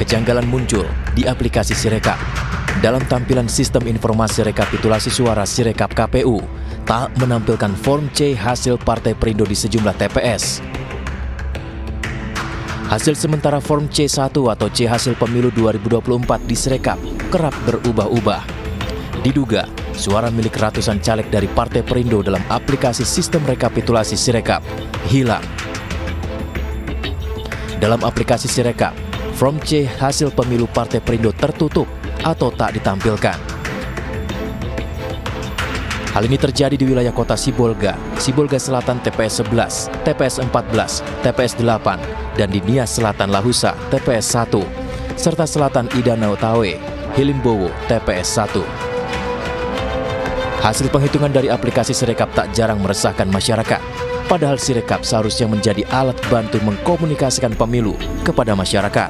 Kejanggalan muncul di aplikasi Sirekap. Dalam tampilan sistem informasi rekapitulasi suara Sirekap KPU, tak menampilkan form C hasil Partai Perindo di sejumlah TPS. Hasil sementara form C1 atau C hasil pemilu 2024 di Sirekap kerap berubah-ubah. Diduga, suara milik ratusan caleg dari Partai Perindo dalam aplikasi sistem rekapitulasi Sirekap hilang. Dalam aplikasi Sirekap, form C hasil pemilu Partai Perindo tertutup atau tak ditampilkan. Hal ini terjadi di wilayah kota Sibolga, Sibolga Selatan TPS 11, TPS 14, TPS 8, dan di Nias Selatan Lahusa TPS 1, serta Selatan Idanau Tawe, Hilimbowo TPS 1. Hasil penghitungan dari aplikasi Sirekap tak jarang meresahkan masyarakat. Padahal Sirekap seharusnya menjadi alat bantu mengkomunikasikan pemilu kepada masyarakat.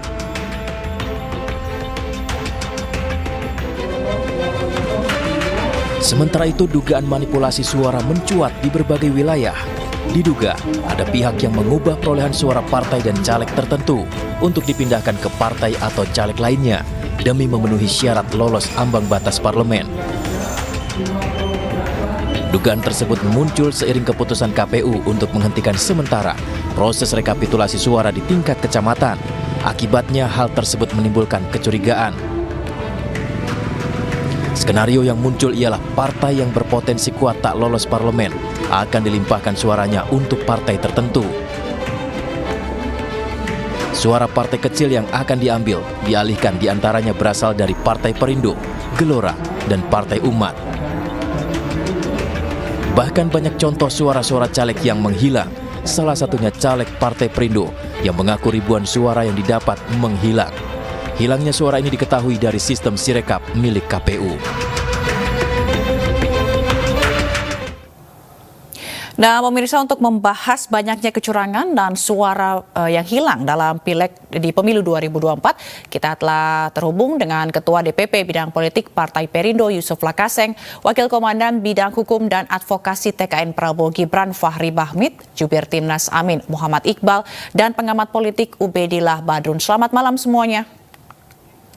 Sementara itu, dugaan manipulasi suara mencuat di berbagai wilayah. Diduga ada pihak yang mengubah perolehan suara partai dan caleg tertentu untuk dipindahkan ke partai atau caleg lainnya demi memenuhi syarat lolos ambang batas parlemen. Dugaan tersebut muncul seiring keputusan KPU untuk menghentikan sementara proses rekapitulasi suara di tingkat kecamatan. Akibatnya hal tersebut menimbulkan kecurigaan. Skenario yang muncul ialah partai yang berpotensi kuat tak lolos parlemen akan dilimpahkan suaranya untuk partai tertentu. Suara partai kecil yang akan diambil dialihkan diantaranya berasal dari Partai Perindo, Gelora, dan Partai Umat. Bahkan banyak contoh suara-suara caleg yang menghilang, salah satunya caleg Partai Perindo yang mengaku ribuan suara yang didapat menghilang. Hilangnya suara ini diketahui dari sistem Sirekap milik KPU. Nah, pemirsa, untuk membahas banyaknya kecurangan dan suara yang hilang dalam Pileg di Pemilu 2024, kita telah terhubung dengan Ketua DPP Bidang Politik Partai Perindo Yusuf Lakaseng, Wakil Komandan Bidang Hukum dan Advokasi TKN Prabowo Gibran Fahri Bahmid, Jubir Timnas Amin Muhammad Iqbal, dan pengamat politik Ubedillah Badrun. Selamat malam semuanya.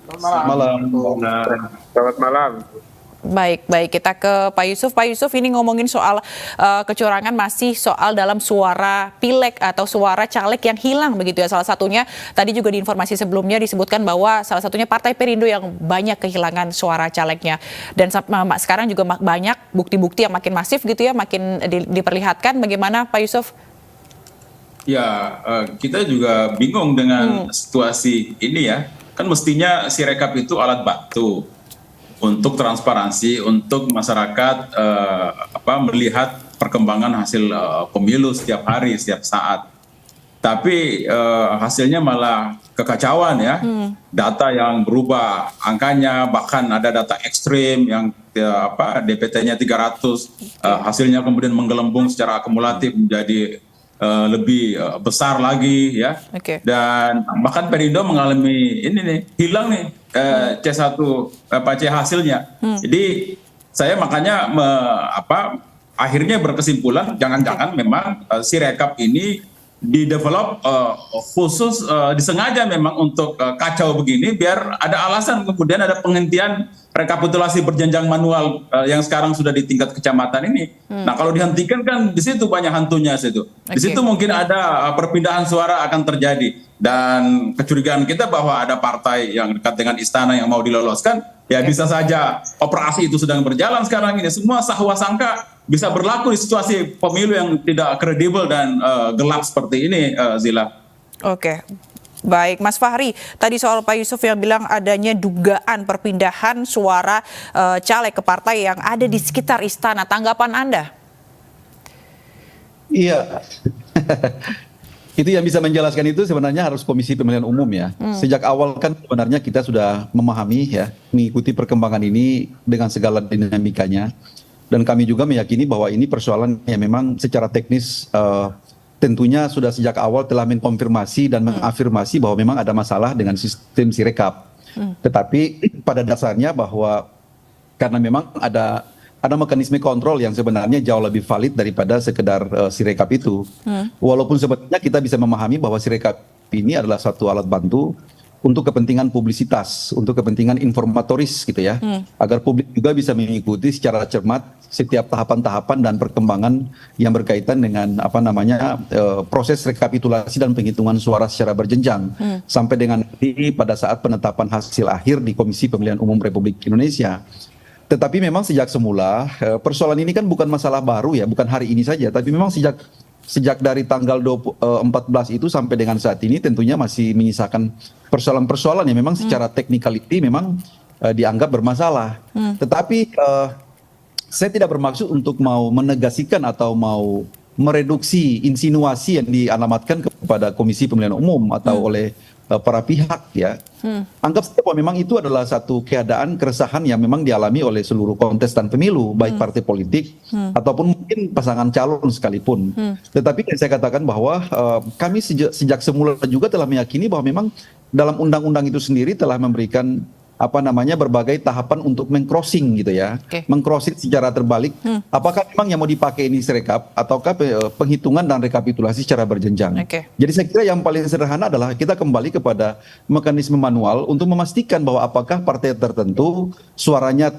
Selamat malam. Selamat malam. Baik, kita ke Pak Yusuf. Pak Yusuf, ini ngomongin soal kecurangan, masih soal dalam suara pileg atau suara caleg yang hilang begitu ya. Salah satunya tadi juga di informasi sebelumnya disebutkan bahwa salah satunya Partai Perindo yang banyak kehilangan suara calegnya. Dan sekarang juga banyak bukti-bukti yang makin masif gitu ya, makin diperlihatkan. Bagaimana Pak Yusuf? Ya, kita juga bingung dengan situasi ini ya. Kan mestinya Sirekap itu alat bantu untuk transparansi, untuk masyarakat melihat perkembangan hasil pemilu setiap hari, setiap saat. Tapi hasilnya malah kekacauan ya. Data yang berubah angkanya, bahkan ada data ekstrim yang DPT-nya 300, hasilnya kemudian menggelembung secara akumulatif menjadi lebih besar lagi ya. Dan bahkan Perindo mengalami ini nih, hilang nih C1 C hasilnya. Jadi saya makanya akhirnya berkesimpulan jangan-jangan memang Sirekap ini didevelop khusus disengaja memang untuk kacau begini biar ada alasan kemudian ada penghentian rekapitulasi berjenjang manual yang sekarang sudah di tingkat kecamatan ini. Nah, kalau dihentikan kan di situ banyak hantunya situ. Di situ mungkin ada perpindahan suara akan terjadi dan kecurigaan kita bahwa ada partai yang dekat dengan istana yang mau diloloskan, ya bisa saja operasi itu sedang berjalan sekarang ini. Semua sangka bisa berlaku di situasi pemilu yang tidak kredibel dan gelap seperti ini, Zila. Oke. Baik, Mas Fahri, tadi soal Pak Yusuf yang bilang adanya dugaan perpindahan suara caleg ke partai yang ada di sekitar istana. Tanggapan Anda? Iya, itu yang bisa menjelaskan itu sebenarnya harus Komisi Pemilihan Umum ya. Sejak awal kan sebenarnya kita sudah memahami ya, mengikuti perkembangan ini dengan segala dinamikanya. Dan kami juga meyakini bahwa ini persoalan yang memang secara teknis tentunya sudah sejak awal telah mengkonfirmasi dan mengafirmasi bahwa memang ada masalah dengan sistem Sirekap. Tetapi pada dasarnya bahwa karena memang ada mekanisme kontrol yang sebenarnya jauh lebih valid daripada sekedar Sirekap itu. Walaupun sebetulnya kita bisa memahami bahwa Sirekap ini adalah suatu alat bantu untuk kepentingan publisitas, untuk kepentingan informatoris gitu ya, agar publik juga bisa mengikuti secara cermat setiap tahapan-tahapan dan perkembangan yang berkaitan dengan proses rekapitulasi dan penghitungan suara secara berjenjang sampai dengan nanti pada saat penetapan hasil akhir di Komisi Pemilihan Umum Republik Indonesia. Tetapi memang sejak semula persoalan ini kan bukan masalah baru ya, bukan hari ini saja, tapi memang sejak dari tanggal 14 itu sampai dengan saat ini tentunya masih menyisakan persoalan-persoalan yang memang secara technicality memang dianggap bermasalah. Tetapi saya tidak bermaksud untuk mau menegasikan atau mau mereduksi insinuasi yang dialamatkan kepada Komisi Pemilihan Umum atau oleh para pihak ya. Anggap saja bahwa memang itu adalah satu keadaan keresahan yang memang dialami oleh seluruh kontestan pemilu, baik partai politik ataupun mungkin pasangan calon sekalipun. Tetapi yang saya katakan bahwa kami sejak semula juga telah meyakini bahwa memang dalam undang-undang itu sendiri telah memberikan berbagai tahapan untuk meng-crossing gitu ya. Meng-crossing secara terbalik. Apakah memang yang mau dipakai ini Sirekap ataukah penghitungan dan rekapitulasi secara berjenjang. Jadi saya kira yang paling sederhana adalah kita kembali kepada mekanisme manual untuk memastikan bahwa apakah partai tertentu suaranya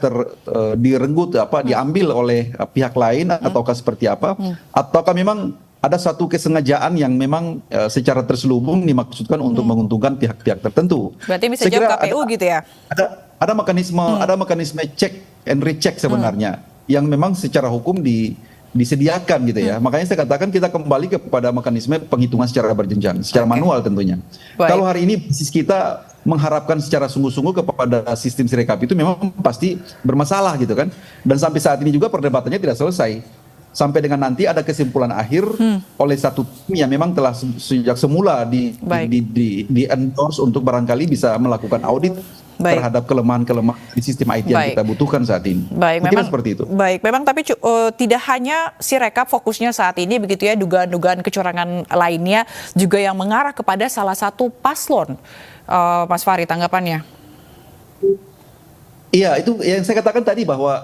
direnggut diambil oleh pihak lain ataukah seperti apa, ataukah memang ada satu kesengajaan yang memang secara terselubung dimaksudkan untuk menguntungkan pihak-pihak tertentu. Berarti bisa jawab KPU gitu ya? Ada mekanisme check and recheck sebenarnya yang memang secara hukum disediakan gitu ya. Makanya saya katakan kita kembali kepada mekanisme penghitungan secara berjenjang, secara manual tentunya. Kalau hari ini basis kita mengharapkan secara sungguh-sungguh kepada sistem Sirekap itu memang pasti bermasalah gitu kan. Dan sampai saat ini juga perdebatannya tidak selesai. Sampai dengan nanti ada kesimpulan akhir oleh satu tim yang memang telah sejak semula di endorse untuk barangkali bisa melakukan audit terhadap kelemahan-kelemahan di sistem IT yang kita butuhkan saat ini. Mungkin seperti itu. Baik, memang tapi tidak hanya Sirekap fokusnya saat ini begitu ya, dugaan-dugaan kecurangan lainnya juga yang mengarah kepada salah satu paslon. Mas Fahri, tanggapannya? Iya, itu yang saya katakan tadi bahwa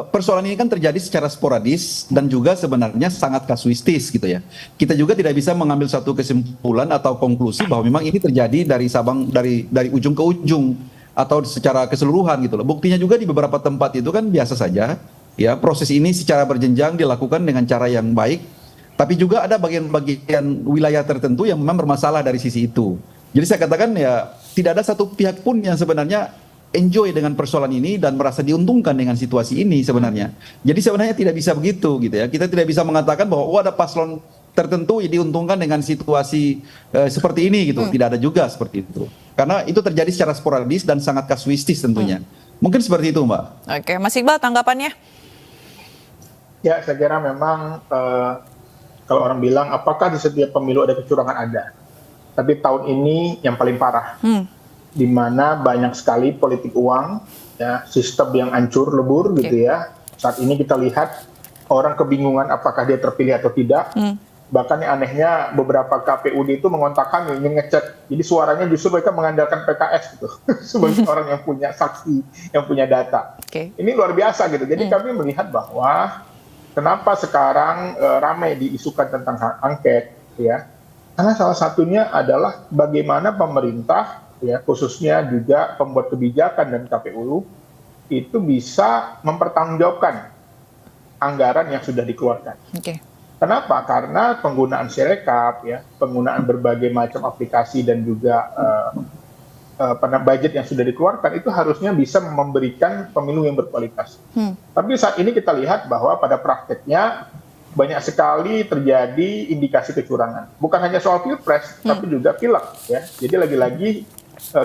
persoalan ini kan terjadi secara sporadis dan juga sebenarnya sangat kasuistis gitu ya. Kita juga tidak bisa mengambil satu kesimpulan atau konklusi bahwa memang ini terjadi dari Sabang dari ujung ke ujung atau secara keseluruhan gitu loh. Buktinya juga di beberapa tempat itu kan biasa saja ya, proses ini secara berjenjang dilakukan dengan cara yang baik, tapi juga ada bagian-bagian wilayah tertentu yang memang bermasalah dari sisi itu. Jadi saya katakan ya tidak ada satu pihak pun yang sebenarnya enjoy dengan persoalan ini dan merasa diuntungkan dengan situasi ini sebenarnya. Jadi sebenarnya tidak bisa begitu gitu ya. Kita tidak bisa mengatakan bahwa ada paslon tertentu yang diuntungkan dengan situasi seperti ini gitu. Tidak ada juga seperti itu. Karena itu terjadi secara sporadis dan sangat kasuistis tentunya. Mungkin seperti itu, Mbak. Oke, Mas Iqbal tanggapannya? Ya, saya kira memang kalau orang bilang apakah di setiap pemilu ada kecurangan, ada. Tapi tahun ini yang paling parah. Di mana banyak sekali politik uang, ya, sistem yang hancur lebur gitu ya. Saat ini kita lihat orang kebingungan apakah dia terpilih atau tidak. Bahkan yang anehnya beberapa KPUD itu mengontak kami ingin ngecek. Jadi suaranya justru mereka mengandalkan PKS gitu sebagai orang yang punya saksi, yang punya data. Ini luar biasa gitu. Jadi kami melihat bahwa kenapa sekarang ramai diisukan tentang hak angket, ya. Karena salah satunya adalah bagaimana pemerintah, ya, khususnya juga pembuat kebijakan dan KPU itu bisa mempertanggungjawabkan anggaran yang sudah dikeluarkan. Kenapa? Karena penggunaan Sirekap, ya, penggunaan berbagai macam aplikasi dan juga budget yang sudah dikeluarkan itu harusnya bisa memberikan pemilu yang berkualitas. Tapi saat ini kita lihat bahwa pada prakteknya banyak sekali terjadi indikasi kecurangan. Bukan hanya soal pilpres, tapi juga pileg. Ya. Jadi lagi-lagi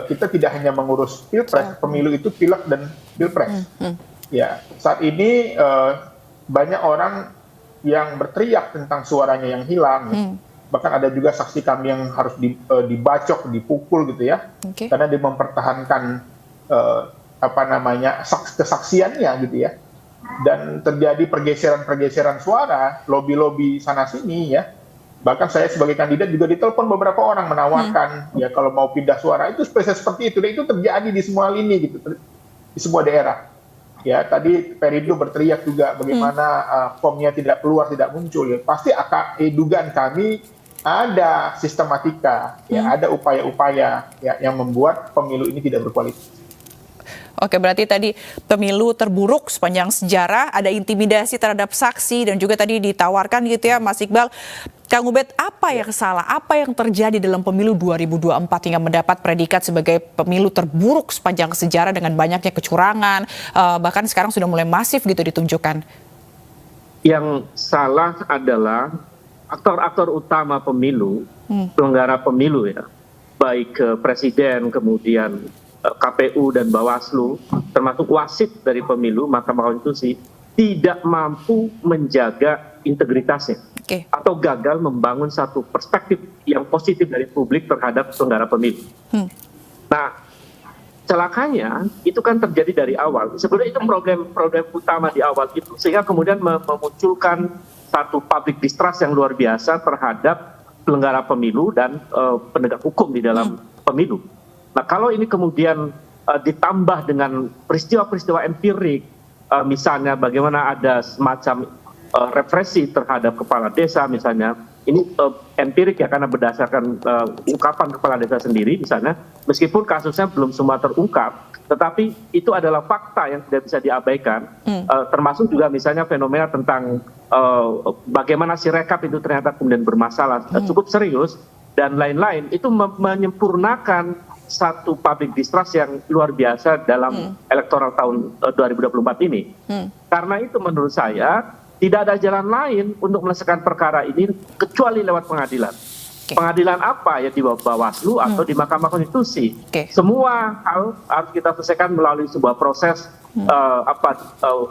kita tidak hanya mengurus pilpres, pemilu itu pileg dan pilpres. Ya, saat ini banyak orang yang berteriak tentang suaranya yang hilang. Bahkan ada juga saksi kami yang harus dibacok, dipukul gitu ya, karena dia mempertahankan kesaksiannya gitu ya. Dan terjadi pergeseran suara, lobby-lobby sana-sini ya. Bahkan saya sebagai kandidat juga ditelepon beberapa orang menawarkan ya kalau mau pindah suara itu spesies seperti itu. Dan itu terjadi di semua lini gitu, di semua daerah. Ya tadi Perindo berteriak juga bagaimana formnya tidak keluar, tidak muncul. Ya pasti dugaan kami ada sistematika, ya ada upaya-upaya ya, yang membuat pemilu ini tidak berkualitas. Oke, berarti tadi pemilu terburuk sepanjang sejarah, ada intimidasi terhadap saksi dan juga tadi ditawarkan gitu ya Mas Iqbal. Kang Ubed, apa yang salah? Apa yang terjadi dalam pemilu 2024 hingga mendapat predikat sebagai pemilu terburuk sepanjang sejarah dengan banyaknya kecurangan, bahkan sekarang sudah mulai masif gitu ditunjukkan? Yang salah adalah aktor-aktor utama pemilu, penyelenggara pemilu ya, baik presiden, kemudian KPU dan Bawaslu, termasuk wasit dari pemilu, Mahkamah Konstitusi, tidak mampu menjaga integritasnya atau gagal membangun satu perspektif yang positif dari publik terhadap penyelenggara pemilu. Nah, celakanya itu kan terjadi dari awal. Sebenarnya itu problem utama di awal itu, sehingga kemudian memunculkan satu public distrust yang luar biasa terhadap penyelenggara pemilu dan penegak hukum di dalam pemilu. Nah, kalau ini kemudian ditambah dengan peristiwa-peristiwa empirik, misalnya bagaimana ada semacam represi terhadap kepala desa misalnya, ini empirik ya karena berdasarkan ungkapan kepala desa sendiri misalnya, meskipun kasusnya belum semua terungkap, tetapi itu adalah fakta yang tidak bisa diabaikan, termasuk juga misalnya fenomena tentang bagaimana Sirekap itu ternyata kemudian bermasalah cukup serius dan lain-lain, itu menyempurnakan satu public distrust yang luar biasa dalam elektoral tahun 2024 ini. Karena itu menurut saya tidak ada jalan lain untuk menyelesaikan perkara ini kecuali lewat pengadilan. Pengadilan apa? Ya di Bawaslu atau di Mahkamah Konstitusi. Semua hal harus kita selesaikan melalui sebuah proses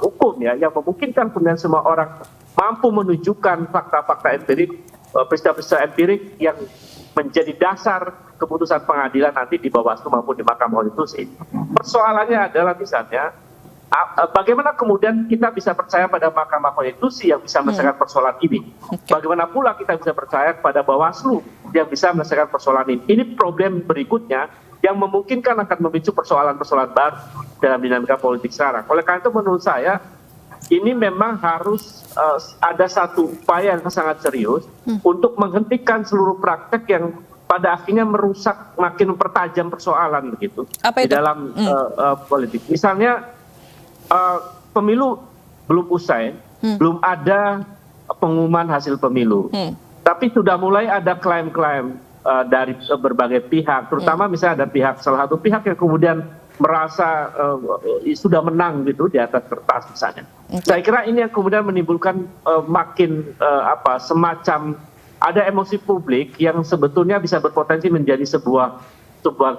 hukum ya, yang memungkinkan kemudian semua orang mampu menunjukkan fakta-fakta empirik, peristiwa-peristiwa empirik yang menjadi dasar keputusan pengadilan nanti di Bawaslu maupun di Mahkamah Konstitusi. Persoalannya adalah misalnya bagaimana kemudian kita bisa percaya pada Mahkamah Konstitusi yang bisa menyelesaikan persoalan ini. Bagaimana pula kita bisa percaya pada Bawaslu yang bisa menyelesaikan persoalan ini. Ini problem berikutnya yang memungkinkan akan memicu persoalan-persoalan baru dalam dinamika politik sekarang. Oleh karena itu menurut saya ini memang harus ada satu upaya yang sangat serius untuk menghentikan seluruh praktek yang pada akhirnya merusak, makin mempertajam persoalan begitu di dalam politik. Misalnya pemilu belum usai, belum ada pengumuman hasil pemilu, tapi sudah mulai ada klaim-klaim dari berbagai pihak, terutama misalnya ada salah satu pihak yang kemudian merasa sudah menang gitu di atas kertas misalnya. Saya kira ini yang kemudian menimbulkan makin semacam ada emosi publik yang sebetulnya bisa berpotensi menjadi sebuah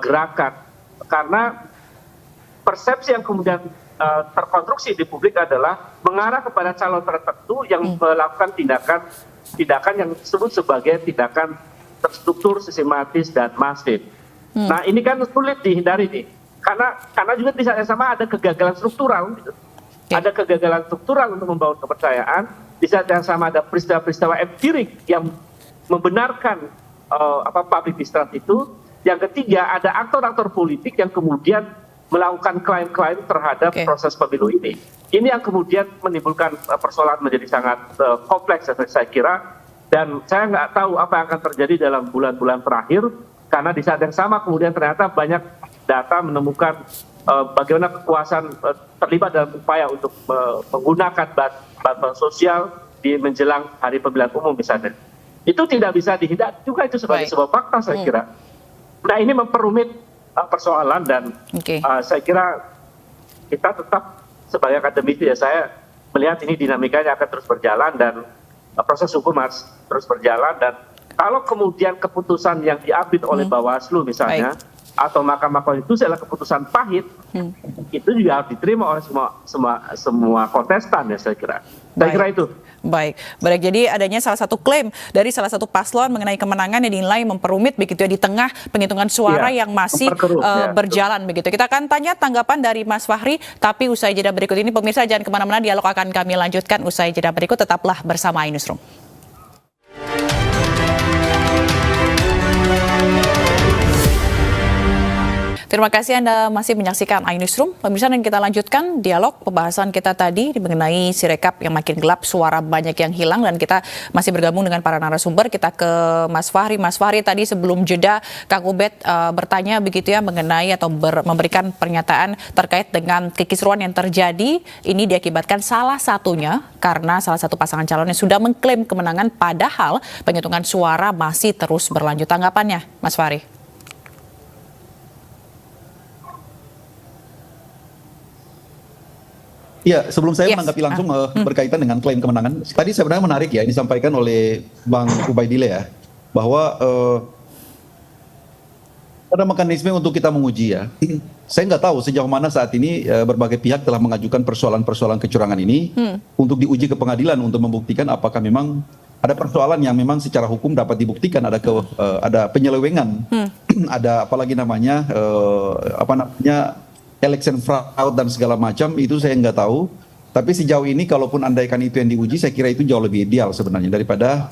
gerakan, karena persepsi yang kemudian terkonstruksi di publik adalah mengarah kepada calon tertentu yang melakukan tindakan yang disebut sebagai tindakan terstruktur, sistematis dan masif. Nah, ini kan sulit dihindari nih. Karena juga di saat yang sama ada kegagalan struktural gitu. Ada kegagalan struktural untuk membangun kepercayaan, di saat yang sama ada peristiwa-peristiwa empirik yang membenarkan public distrust itu. Yang ketiga ada aktor-aktor politik yang kemudian melakukan klaim-klaim terhadap proses pemilu ini. Ini yang kemudian menimbulkan persoalan menjadi sangat kompleks saya kira, dan saya nggak tahu apa yang akan terjadi dalam bulan-bulan terakhir, karena di saat yang sama kemudian ternyata banyak data menemukan bagaimana kekuasaan terlibat dalam upaya untuk menggunakan bantuan sosial di menjelang hari pemilihan umum misalnya. Itu tidak bisa dihindari juga, itu sebagai sebuah fakta saya kira. Nah, ini memperumit persoalan dan saya kira kita tetap sebagai akademisi ya, saya melihat ini dinamikanya akan terus berjalan dan proses hukum harus terus berjalan, dan kalau kemudian keputusan yang diambil oleh Bawaslu misalnya atau Mahkamah Konstitusi adalah keputusan pahit, itu juga harus diterima oleh semua kontestan ya saya kira. Saya kira itu. Baik, jadi adanya salah satu klaim dari salah satu paslon mengenai kemenangan yang dinilai memperumit begitu ya di tengah penghitungan suara yang masih berjalan begitu. Kita akan tanya tanggapan dari Mas Fahri, tapi usai jeda berikut ini. Pemirsa jangan kemana-mana, dialog akan kami lanjutkan usai jeda berikut, tetaplah bersama iNewsroom. Terima kasih Anda masih menyaksikan iNewsroom. Pemirsa, dan kita lanjutkan dialog pembahasan kita tadi mengenai Sirekap yang makin gelap, suara banyak yang hilang, dan kita masih bergabung dengan para narasumber. Kita ke Mas Fahri. Mas Fahri, tadi sebelum jeda Kang Ubed bertanya begitu ya mengenai atau memberikan pernyataan terkait dengan kekisruan yang terjadi. Ini diakibatkan salah satunya karena salah satu pasangan calon yang sudah mengklaim kemenangan padahal penghitungan suara masih terus berlanjut. Tanggapannya, Mas Fahri? Iya, sebelum saya menanggapi langsung berkaitan dengan klaim kemenangan, tadi sebenarnya menarik ya, ini disampaikan oleh Bang Ubaidillah ya, bahwa ada mekanisme untuk kita menguji ya. Saya nggak tahu sejauh mana saat ini berbagai pihak telah mengajukan persoalan-persoalan kecurangan ini untuk diuji ke pengadilan untuk membuktikan apakah memang ada persoalan yang memang secara hukum dapat dibuktikan, ada penyelewengan, ada apalagi namanya election fraud dan segala macam, itu saya nggak tahu. Tapi sejauh ini kalaupun andaikan itu yang diuji, saya kira itu jauh lebih ideal sebenarnya daripada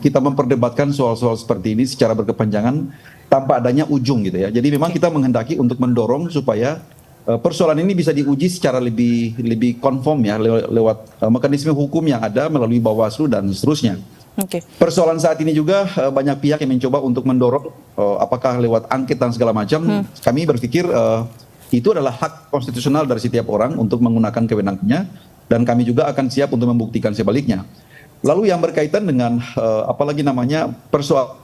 kita memperdebatkan soal-soal seperti ini secara berkepanjangan tanpa adanya ujung gitu ya. Jadi memang kita menghendaki untuk mendorong supaya persoalan ini bisa diuji secara lebih konform ya lewat mekanisme hukum yang ada melalui Bawaslu dan seterusnya. Persoalan saat ini juga banyak pihak yang mencoba untuk mendorong apakah lewat angket dan segala macam. Kami berpikir itu adalah hak konstitusional dari setiap orang untuk menggunakan kewenangannya, dan kami juga akan siap untuk membuktikan sebaliknya. Lalu yang berkaitan dengan apalagi namanya persoalan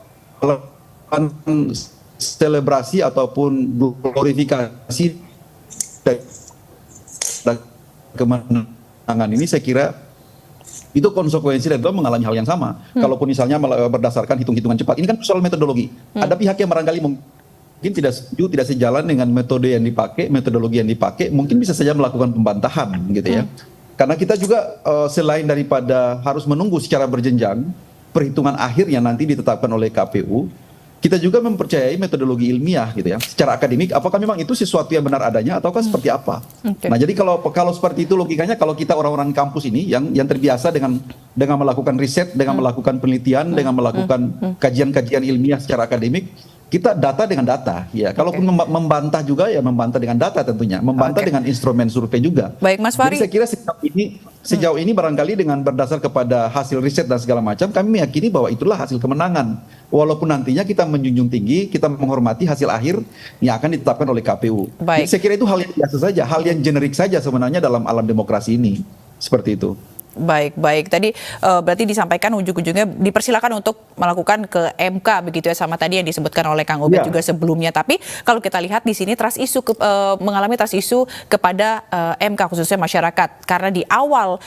selebrasi ataupun glorifikasi dan kemenangan ini, saya kira itu konsekuensi dan mengalami hal yang sama. Kalaupun misalnya berdasarkan hitung-hitungan cepat, ini kan soal metodologi. Ada pihak yang barangkali mungkin tidak setuju, tidak sejalan dengan metode yang dipakai, metodologi yang dipakai, mungkin bisa saja melakukan pembantahan gitu ya. Karena kita juga selain daripada harus menunggu secara berjenjang perhitungan akhir yang nanti ditetapkan oleh KPU, kita juga mempercayai metodologi ilmiah gitu ya. Secara akademik, apakah memang itu sesuatu yang benar adanya ataukah seperti apa? Nah, jadi kalau seperti itu logikanya, kalau kita orang-orang kampus ini yang terbiasa dengan melakukan riset, dengan melakukan penelitian, dengan melakukan kajian-kajian ilmiah secara akademik, kita data dengan data ya. Kalaupun membantah juga ya membantah dengan data tentunya, membantah dengan instrumen survei juga. Baik, Mas Fahri. Jadi saya kira sejauh ini barangkali dengan berdasar kepada hasil riset dan segala macam, kami meyakini bahwa itulah hasil kemenangan. Walaupun nantinya kita menjunjung tinggi, kita menghormati hasil akhir yang akan ditetapkan oleh KPU. Baik. Jadi saya kira itu hal yang biasa saja, hal yang generik saja sebenarnya dalam alam demokrasi ini. Seperti itu. Baik. Tadi berarti disampaikan ujung-ujungnya dipersilakan untuk melakukan ke MK begitu ya, sama tadi yang disebutkan oleh Kang Ubed juga sebelumnya. Tapi kalau kita lihat di sini mengalami trust isu kepada MK khususnya masyarakat, karena di awal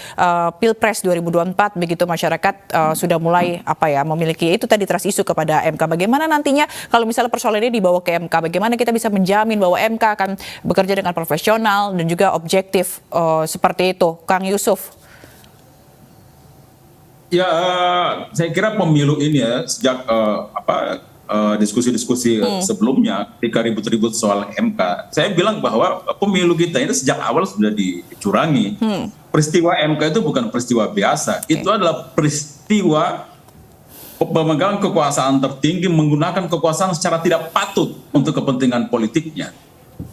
Pilpres 2024 begitu masyarakat sudah mulai memiliki itu tadi trust isu kepada MK. Bagaimana nantinya kalau misalnya persoalan ini dibawa ke MK, bagaimana kita bisa menjamin bahwa MK akan bekerja dengan profesional dan juga objektif seperti itu, Kang Yusuf? Ya, saya kira pemilu ini ya sejak diskusi-diskusi sebelumnya ketika ribut-ribut soal MK, saya bilang bahwa pemilu kita ini sejak awal sudah dicurangi. Peristiwa MK itu bukan peristiwa biasa, itu adalah peristiwa pemegang kekuasaan tertinggi menggunakan kekuasaan secara tidak patut untuk kepentingan politiknya.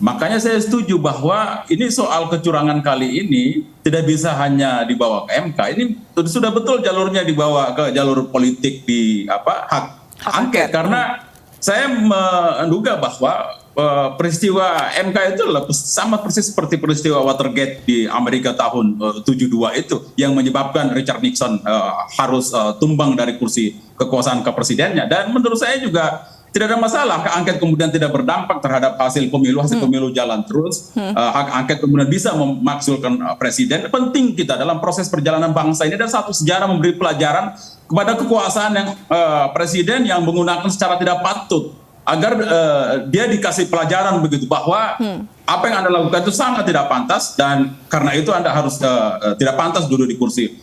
Makanya saya setuju bahwa ini soal kecurangan kali ini tidak bisa hanya dibawa ke MK. Ini sudah betul jalurnya dibawa ke jalur politik di hak angket. Karena saya menduga bahwa peristiwa MK itu sama persis seperti peristiwa Watergate di Amerika tahun 72 itu yang menyebabkan Richard Nixon harus tumbang dari kursi kekuasaan kepresidennya. Dan menurut saya juga tidak ada masalah hak angket kemudian tidak berdampak terhadap hasil pemilu jalan terus. Hak angket kemudian bisa memakzulkan presiden. Penting kita dalam proses perjalanan bangsa ini, dan satu sejarah memberi pelajaran kepada kekuasaan yang presiden yang menggunakan secara tidak patut, agar dia dikasih pelajaran begitu bahwa apa yang Anda lakukan itu sangat tidak pantas, dan karena itu Anda harus tidak pantas duduk di kursi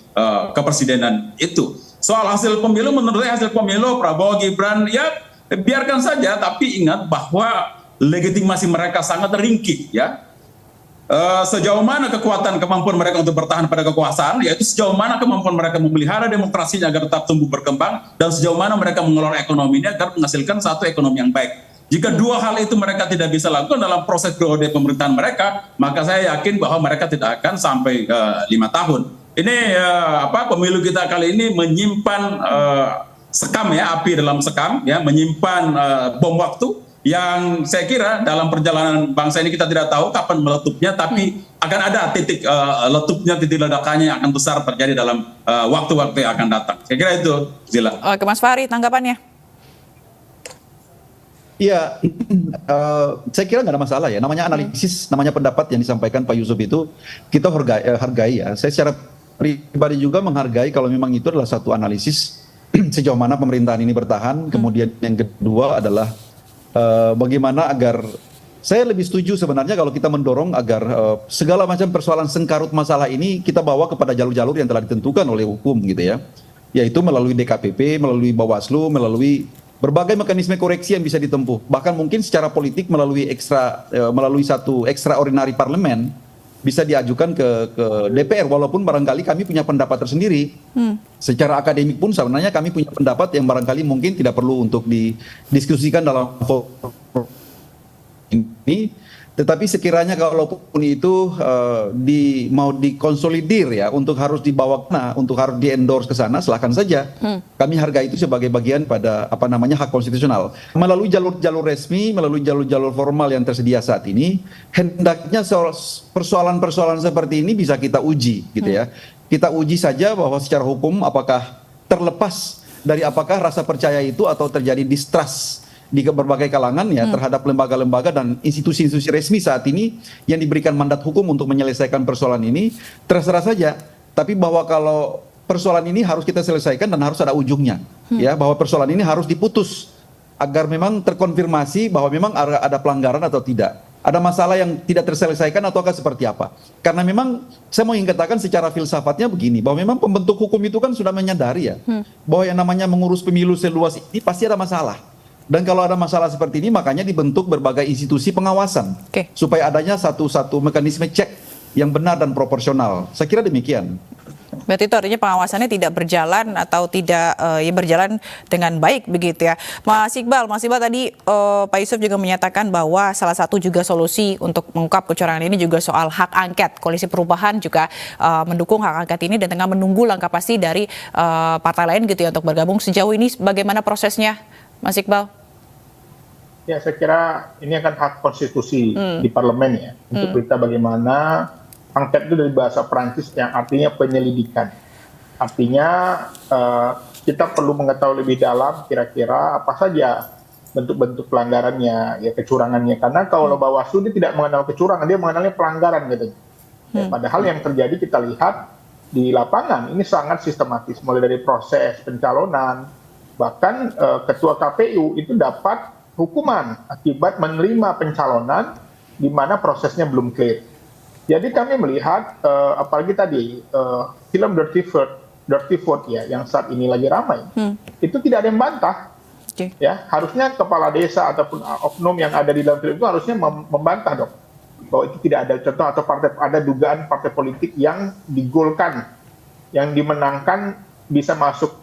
kepresidenan itu. Soal hasil pemilu, menurut saya hasil pemilu Prabowo Gibran ya biarkan saja, tapi ingat bahwa legitimasi mereka sangat ringkih ya. Sejauh mana kemampuan mereka untuk bertahan pada kekuasaan, yaitu sejauh mana kemampuan mereka memelihara demokrasinya agar tetap tumbuh berkembang, dan sejauh mana mereka mengelola ekonominya agar menghasilkan satu ekonomi yang baik. Jika dua hal itu mereka tidak bisa lakukan dalam proses periode pemerintahan mereka, maka saya yakin bahwa mereka tidak akan sampai 5 tahun. Ini pemilu kita kali ini menyimpan sekam ya, api dalam sekam ya, menyimpan bom waktu yang saya kira dalam perjalanan bangsa ini kita tidak tahu kapan meletupnya, tapi akan ada titik letupnya, titik ledakannya yang akan besar terjadi dalam waktu-waktu yang akan datang. Saya kira itu, Zila. Oke, Mas Fahri, tanggapannya? Iya, saya kira nggak ada masalah ya. Namanya analisis, namanya pendapat yang disampaikan Pak Yusuf itu kita hargai ya. Saya secara pribadi juga menghargai kalau memang itu adalah satu analisis sejauh mana pemerintahan ini bertahan. Kemudian yang kedua adalah bagaimana agar saya lebih setuju sebenarnya kalau kita mendorong agar segala macam persoalan sengkarut masalah ini kita bawa kepada jalur-jalur yang telah ditentukan oleh hukum gitu ya, yaitu melalui DKPP, melalui Bawaslu, melalui berbagai mekanisme koreksi yang bisa ditempuh, bahkan mungkin secara politik melalui satu extraordinary parlemen bisa diajukan ke DPR, walaupun barangkali kami punya pendapat tersendiri. Secara akademik pun sebenarnya kami punya pendapat yang barangkali mungkin tidak perlu untuk didiskusikan dalam forum ini. Tetapi sekiranya kalaupun itu mau dikonsolidir ya, untuk harus dibawa untuk harus di-endorse ke sana, silakan saja. Kami hargai itu sebagai bagian pada hak konstitusional. Melalui jalur-jalur resmi, melalui jalur-jalur formal yang tersedia saat ini, hendaknya persoalan-persoalan seperti ini bisa kita uji gitu ya. Kita uji saja bahwa secara hukum apakah terlepas dari apakah rasa percaya itu atau terjadi distrust di berbagai kalangan ya terhadap lembaga-lembaga dan institusi-institusi resmi saat ini yang diberikan mandat hukum untuk menyelesaikan persoalan ini, terserah saja. Tapi bahwa kalau persoalan ini harus kita selesaikan dan harus ada ujungnya, ya, bahwa persoalan ini harus diputus agar memang terkonfirmasi bahwa memang ada pelanggaran atau tidak, ada masalah yang tidak terselesaikan ataukah seperti apa. Karena memang saya mau ingin katakan secara filsafatnya begini, bahwa memang pembentuk hukum itu kan sudah menyadari ya bahwa yang namanya mengurus pemilu seluas ini pasti ada masalah. Dan kalau ada masalah seperti ini, makanya dibentuk berbagai institusi pengawasan, supaya adanya satu mekanisme cek yang benar dan proporsional. Saya kira demikian. Berarti itu artinya pengawasannya tidak berjalan atau tidak berjalan dengan baik begitu ya. Mas Iqbal tadi Pak Yusuf juga menyatakan bahwa salah satu juga solusi untuk mengungkap kecurangan ini juga soal hak angket. Koalisi Perubahan juga mendukung hak angket ini dan tengah menunggu langkah pasti dari partai lain gitu ya untuk bergabung. Sejauh ini bagaimana prosesnya, Mas Iqbal? Ya, saya kira ini akan hak konstitusi di parlemen ya, untuk kita bagaimana angket itu dari bahasa Perancis yang artinya penyelidikan. Artinya kita perlu mengetahui lebih dalam kira-kira apa saja bentuk-bentuk pelanggarannya, ya kecurangannya. Karena kalau Bawaslu dia tidak mengenal kecurangan, dia mengenalnya pelanggaran gitu. Ya, padahal yang terjadi kita lihat di lapangan ini sangat sistematis, mulai dari proses pencalonan. Bahkan ketua KPU itu dapat hukuman akibat menerima pencalonan di mana prosesnya belum clear. Jadi kami melihat, apalagi tadi film Dirty Vote ya, yang saat ini lagi ramai, itu tidak ada yang bantah. Ya, harusnya kepala desa ataupun oknum yang ada di dalam film itu harusnya membantah dong, bahwa itu tidak ada contoh atau ada dugaan partai politik yang digolkan, yang dimenangkan bisa masuk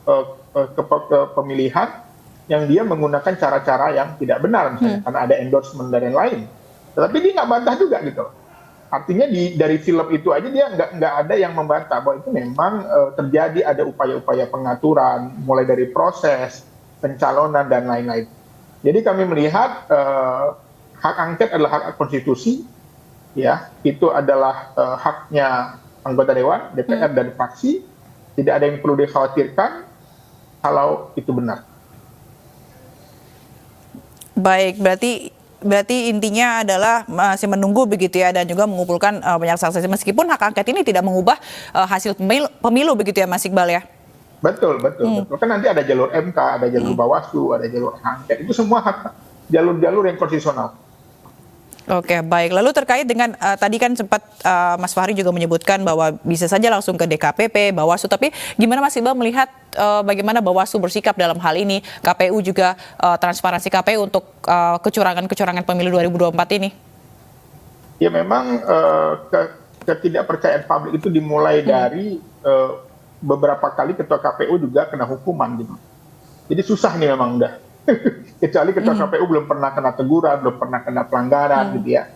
ke pemilihan yang dia menggunakan cara-cara yang tidak benar, misalnya karena ada endorsement dan lain-lain. Tetapi dia nggak bantah juga gitu. Artinya dari film itu aja dia nggak ada yang membantah bahwa itu memang terjadi ada upaya-upaya pengaturan, mulai dari proses pencalonan dan lain-lain. Jadi kami melihat hak angket adalah hak konstitusi, ya, itu adalah haknya anggota dewan, DPR dan fraksi. Tidak ada yang perlu dikhawatirkan kalau itu benar. Baik, berarti intinya adalah masih menunggu begitu ya, dan juga mengumpulkan banyak saksi meskipun hak angket ini tidak mengubah hasil pemilu begitu ya, Mas Iqbal ya? Betul. Kan nanti ada jalur MK, ada jalur Bawaslu, ada jalur angket. Itu semua hak jalur-jalur yang konstitusional. Oke, baik. Lalu terkait dengan tadi kan sempat Mas Fahri juga menyebutkan bahwa bisa saja langsung ke DKPP, Bawaslu. Tapi gimana Mas Iqbal melihat bagaimana Bawaslu bersikap dalam hal ini? KPU juga transparansi KPU untuk kecurangan pemilu 2024 ini? Ya memang ketidakpercayaan publik itu dimulai dari beberapa kali ketua KPU juga kena hukuman gitu. Jadi susah nih memang udah. Kecuali ketua KPU belum pernah kena teguran, belum pernah kena pelanggaran gitu ya.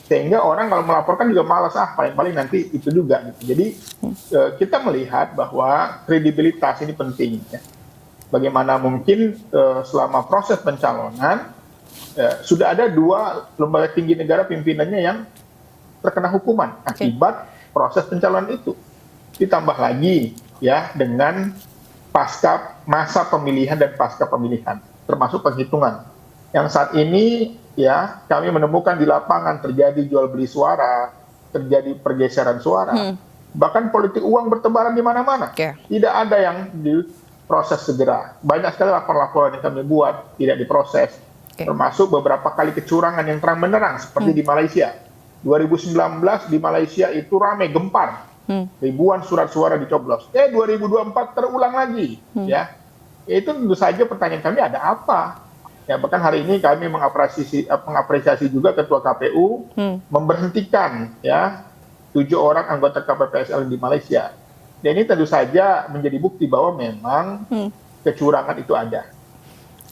Sehingga orang kalau melaporkan juga malas, paling-paling nanti itu juga gitu. Jadi kita melihat bahwa kredibilitas ini penting ya. Bagaimana mungkin selama proses pencalonan sudah ada 2 lembaga tinggi negara pimpinannya yang terkena hukuman akibat proses pencalonan itu. Ditambah lagi ya dengan pasca masa pemilihan dan pasca pemilihan, termasuk penghitungan. Yang saat ini ya kami menemukan di lapangan terjadi jual beli suara, terjadi pergeseran suara, bahkan politik uang bertebaran di mana-mana. Tidak ada yang diproses segera. Banyak sekali laporan-laporan yang kami buat tidak diproses, termasuk beberapa kali kecurangan yang terang benderang seperti di Malaysia. 2019 di Malaysia itu ramai gempar. Ribuan surat suara dicoblos. 2024 terulang lagi, ya. Itu tentu saja pertanyaan kami ada apa? Ya, bahkan hari ini kami mengapresiasi juga Ketua KPU memberhentikan ya 7 orang anggota KPPSL di Malaysia. Dan ini tentu saja menjadi bukti bahwa memang kecurangan itu ada.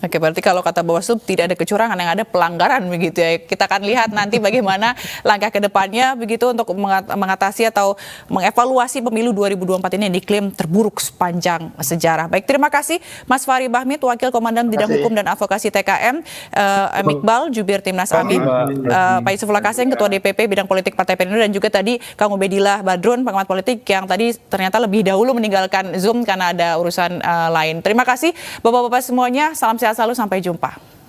Oke, berarti kalau kata Bawaslu tidak ada kecurangan, yang ada pelanggaran begitu ya. Kita akan lihat nanti bagaimana langkah ke depannya begitu untuk mengatasi atau mengevaluasi pemilu 2024 ini yang diklaim terburuk sepanjang sejarah. Baik, terima kasih Mas Fahri Bahmit, Wakil Komandan Bidang Hukum dan Advokasi TKN, Iqbal, Jubir Timnas Amin, Pak Yusufullah Kaseng, Ketua DPP Bidang Politik Partai Perindo, dan juga tadi Kang Ubedillah Badrun, pengamat politik yang tadi ternyata lebih dahulu meninggalkan Zoom karena ada urusan lain. Terima kasih Bapak-Bapak semuanya, salam sehat selalu, sampai jumpa.